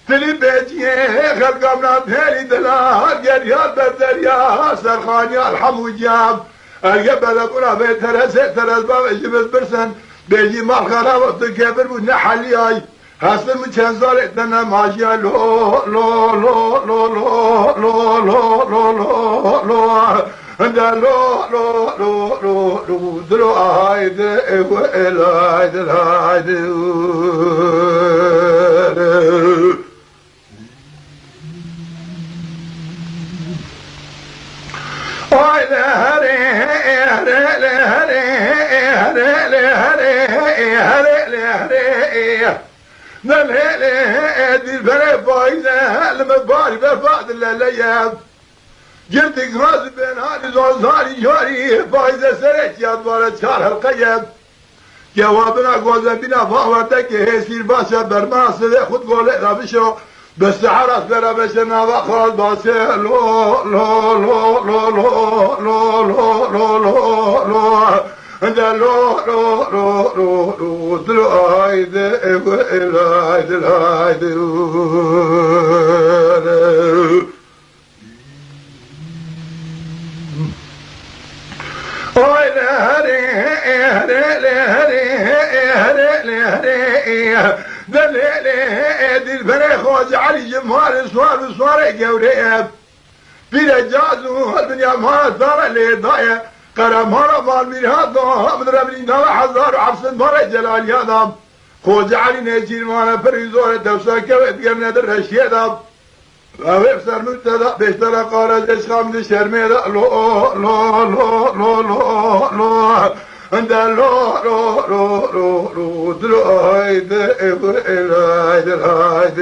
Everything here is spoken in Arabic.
دلی بیتیه خلقم نبهلی دلال گریال بردریا سرخانیال حمو جاب اگه بلکونا به ترز باب اجبز برسن بیجی مال خراب تکبر بود نحلی آی هستن من چند سال اتنا ماشیا لو لو لو لو لو لو لو لو لو لو دا لو لو لو لو لو درو آهاید الهاید الهاید دي الفرق بايزة لما باري برفعت الليام جبتك راس بين هذه زوزاري جاري بايزة سرت يا دوارة شارها القيم جوابنا قوزا بنا فاوردك هيسير باشا برماس خد قول اقرا بشو بس عرس برا بشنا وخلاص باسه لو لو لو لو لو لو لو لو لو لو انت لو لو لو لو لو دلو هايد الهايد الهايد دي الفريق خوز علي جمهار صوار قوريب بلا جازو الدنيا ما صار اللي ضايع قرم هرب الميراد من ربني نوى حزار وعفصن مرة جلال يادم خوز علي نجير مانا فريزور الدوسا كويت قمنا در الشيدم ويفسر مبتدا بيشترى قارج اشخام دي شرميدا لو لو لو لو لو لو عند لو لو لو لو لو دلو هايد الهايد الهايد